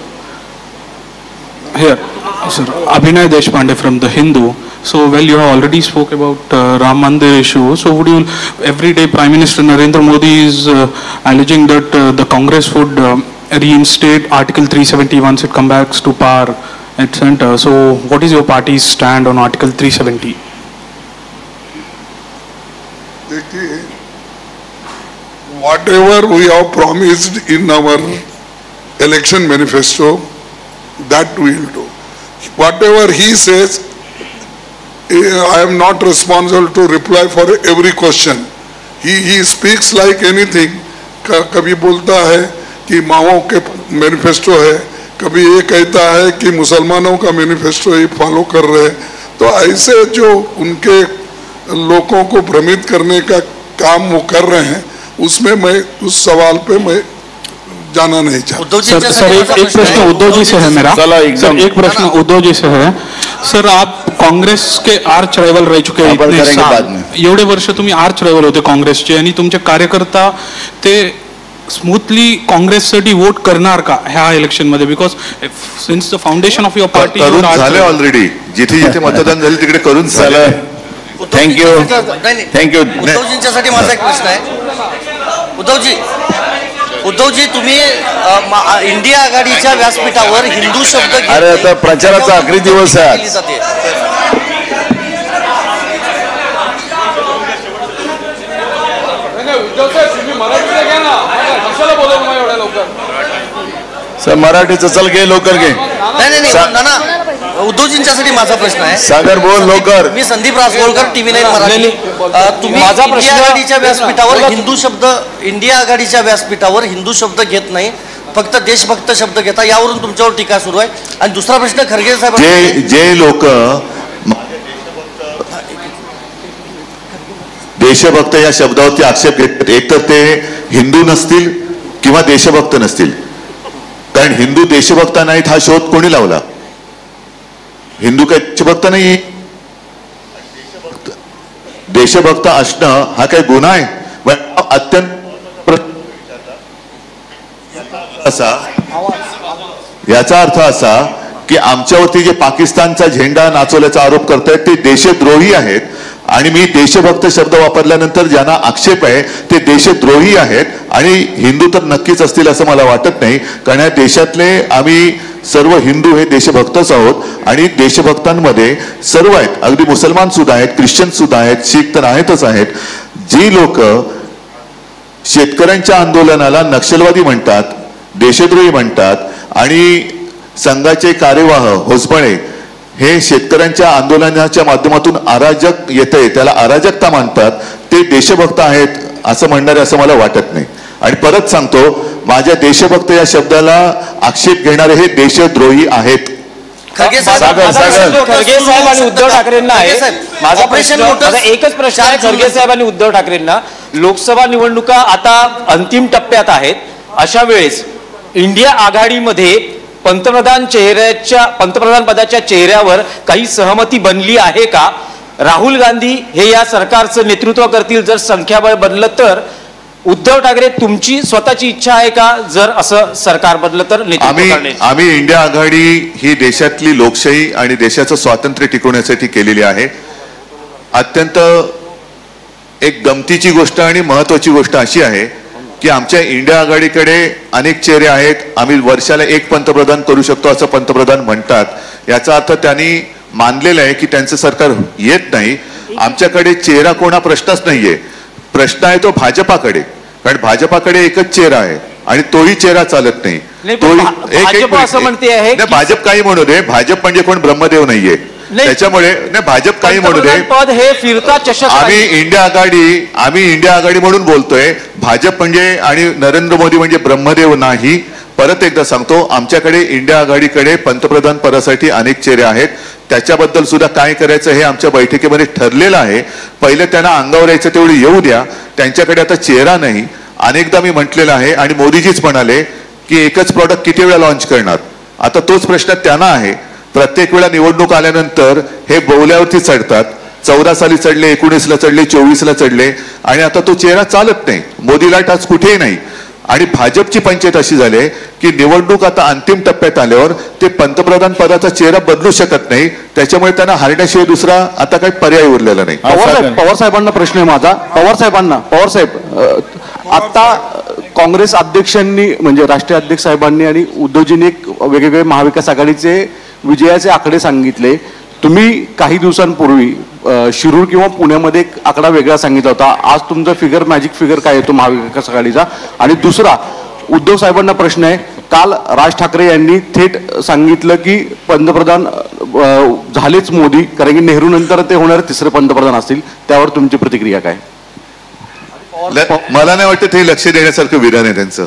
Here sir. Abhinay Deshpande from the Hindu. So, well, you have already spoke about Ram Mandir issue. So, would you, every day Prime Minister Narendra Modi is alleging that the Congress would reinstate Article 370 once it comes back to power at center. So, what is your party's stand on Article 370? देखिए, whatever we have promised in our election manifesto, that we will do. Whatever he says, I am not responsible to reply for every question. He speaks like anything. कभी बोलता है कि माओ के manifesto है, कभी ये कहता है कि मुसलमानों का मैनिफेस्टो ही फॉलो कर रहे हैं. तो ऐसे जो उनके लोगों को भ्रमित करने का काम वो कर रहे हैं, उसमें मैं उस सवाल पे मैं जाना नहीं चाहता। सर एक प्रश्न उद्धव जी से है मेरा। सर एक प्रश्न उद्धव जी से है। सर आप काँग्रेस के आर्च रायवल रह चुके हैं इतने साल, एवढे वर्ष तुम्ही आर्च रायवल होते काँग्रेसचे आणि तुमचे कार्यकर्ता ते स्मूथली काँग्रेससाठी वोट करणार का ह्या इलेक्शन मध्ये? Because since the foundation of your party करून झाले ऑलरेडी, जिथे जिथे मतदान झाले तिकडे करून झालं. थँक्यू. उद्धवजींच्यासाठी माझा एक प्रश्न आहे. उद्धवजी तुम्ही इंडिया आघाडीच्या व्यासपीठावर हिंदू शब्द अरे आता प्रचाराचा आखरी दिवस आहे. सर मराठीचं चल घे लवकर घे. नाही उद्धवजींच्यासाठी माझा प्रश्न आहे. सागर बोल लवकर. मी संदीप रासगोळकर TV9 मराठी. तुम्ही इंडिया आघाडीच्या व्यासपीठावर इंडिया आघाडीच्या व्यासपीठावर हिंदू शब्द घेत नाही, फक्त देशभक्त शब्द घेता, यावरून तुमच्यावर टीका सुरू आहे. आणि दुसरा प्रश्न खरगे साहेब, जे लोक देशभक्त या शब्दावरती आक्षेप घेतात, एक तर ते हिंदू नसतील किंवा देशभक्त नसतील. कारण हिंदू देशभक्त नाहीत हा शोध कोणी लावला? हिंदू काही देशभक्त नाही. देशभक्त असणं हा काही गुन्हा आहे? अत्यंत असा याचा अर्थ असा की आमच्यावरती जे पाकिस्तानचा झेंडा नाचवल्याचा आरोप करतायत ते देशद्रोही आहेत. आणि मी देशभक्त शब्द वापरल्यानंतर ज्यांना आक्षेप आहे ते देशद्रोही आहेत. आणि हिंदू तर नक्कीच असतील असं मला वाटत नाही, कारण या देशातले आम्ही सर्व हिंदू हे देशभक्तच आहोत. आणि देशभक्तांमध्ये सर्व आहेत, अगदी मुसलमान सुद्धा आहेत, ख्रिश्चन सुद्धा आहेत, शीख तर आहेतच आहेत. जी लोक शेतकऱ्यांच्या आंदोलनाला नक्षलवादी म्हणतात, देशद्रोही म्हणतात आणि संघाचे कार्यवाह होसबळे हे शेतकऱ्यांच्या आंदोलनाच्या माध्यमातून अराजक येते, त्याला अराजकता मानतात, ते देशभक्त आहेत असं म्हणणारे असं मला वाटत नाही. आणि परत सांगतो, माझ्या देशभक्त या शब्दाला आक्षेप घेणारे हे देशद्रोही आहेत. खरगे साहेब आणि उद्धव ठाकरेंना आहे माझा प्रश्न. माझा एकच प्रश्न आहे खरगे साहेब आणि उद्धव ठाकरेंना. लोकसभा निवडणुका आता अंतिम टप्प्यात आहेत, अशा वेळेस इंडिया आघाडीमध्ये पंतप्रधान पदाच्या चेहऱ्यावर काही सहमती बनली आहे का? राहुल गांधी हे या सरकारचं नेतृत्व करतील जर संख्याबळ बनलं तर. उद्धव ठाकरे तुमची स्वतःची इच्छा आहे का जर असं सरकार बनलं तर नेतृत्व करण्याची? आम्ही इंडिया आघाडी ही देशातली लोकशाही आणि देशाचं स्वातंत्र्य टिकवण्यासाठी केलेली आहे. अत्यंत एक गमतीची गोष्ट आणि महत्वाची गोष्ट अशी आहे की आमच्या इंडिया आघाडीकडे अनेक चेहरे आहेत. आम्ही वर्षाला एक पंतप्रधान करू शकतो असं पंतप्रधान म्हणतात. याचा अर्थ त्यांनी मानलेला आहे की त्यांचं सरकार येत नाही. आमच्याकडे चेहरा कोणा प्रश्नच नाहीये. प्रश्न आहे तो भाजपाकडे, कारण भाजपाकडे एकच चेहरा आहे आणि तोही चेहरा चालत नाही. भाजप काही म्हणू दे, भाजप म्हणजे कोण ब्रह्मदेव नाहीये. त्याच्यामुळे भाजप काही म्हणू दे, पद हे फिरता चषक. आम्ही इंडिया आघाडी म्हणून बोलतोय. भाजप म्हणजे आणि नरेंद्र मोदी म्हणजे ब्रह्मदेव नाही. परत एकदा सांगतो, आमच्याकडे इंडिया आघाडीकडे पंतप्रधान पदासाठी अनेक चेहरे आहेत. त्याच्याबद्दल सुद्धा काय करायचं हे आमच्या बैठकीमध्ये ठरलेलं आहे. पहिले त्यांना अंगावर यायचं तेवढे येऊ द्या. त्यांच्याकडे आता चेहरा नाही. अनेकदा मी म्हटलेलं आहे आणि मोदीजीच म्हणाले की एकच प्रॉडक्ट किती वेळा लॉन्च करणार. आता तोच प्रश्न त्यांना आहे. प्रत्येक वेळा निवडणूक आल्यानंतर हे बोवल्यावरती चढतात. 14 साली चढले, 19ला चढले, 24ला चढले आणि आता तो चेहरा चालत नाही. मोदी लाट आज कुठेही नाही. आणि भाजपची पंचायत अशी झाली की निवडणूक आता अंतिम टप्प्यात आल्यावर ते पंतप्रधान पदाचा चेहरा बदलू शकत नाही. त्याच्यामुळे त्यांना हारण्याशिवाय दुसरा आता काही पर्याय उरलेला नाही. पवार साहेबांना प्रश्न आहे माझा. पवार साहेब, आता काँग्रेस अध्यक्षांनी म्हणजे राष्ट्रीय अध्यक्ष साहेबांनी आणि उद्धवजींनी एक वेगवेगळे महाविकास आघाडीचे विजयाचे आकडे सांगितले. तुम्ही काही दिवसांपूर्वी शिरूर किंवा पुण्यामध्ये एक आकडा वेगळा सांगितला होता. आज तुमचा फिगर, मॅजिक फिगर काय येतो महाविकास आघाडीचा? आणि दुसरा, उद्धव साहेबांना प्रश्न आहे. काल राज ठाकरे यांनी थेट सांगितलं की पंतप्रधान झालेच मोदी, कारण की नेहरू नंतर ते होणारे तिसरे पंतप्रधान असतील. त्यावर तुमची प्रतिक्रिया काय? मला नाही वाटतं ते लक्ष देण्यासारखं विधान आहे त्यांचं.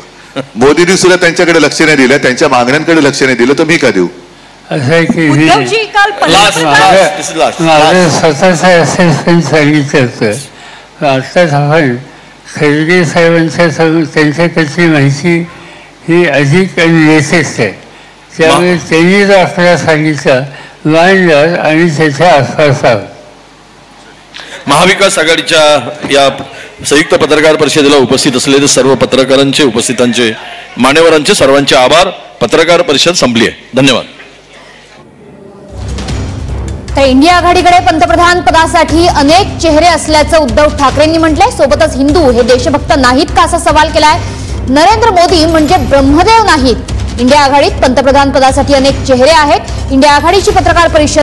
मोदींनी सुद्धा त्यांच्याकडे लक्ष नाही दिलं, त्यांच्या मागण्यांकडे लक्ष नाही दिलं, तर मी का देऊ? असं आहे की माझं स्वतःचं असेसमेंट सांगितलं होतं. आत्ताच आपण खरगे साहेबांच्या त्यांच्याकडची माहिती ही अधिक आणि लेटेस्ट आहे. त्यामुळे त्यांनी जो आकडा सांगितला मांडला आणि त्याच्या आसपास आहोत. महाविकास आघाडीच्या या संयुक्त पत्रकार परिषदेला उपस्थित असलेले सर्व पत्रकारांचे, उपस्थितांचे, मान्यवरांचे सर्वांचे आभार. पत्रकार परिषद संपली आहे. धन्यवाद. तर इंडिया आघाडीकडे पंतप्रधान पदासाठी अनेक चेहरे असल्याचं उद्धव ठाकरेंनी म्हटलंय. सोबतच हिंदू हे देशभक्त नाहीत का असा सवाल केलाय. नरेंद्र मोदी म्हणजे ब्रह्मदेव नाहीत. इंडिया आघाडीत पंतप्रधान पदासाठी अनेक चेहरे आहेत. इंडिया आघाडीची पत्रकार परिषद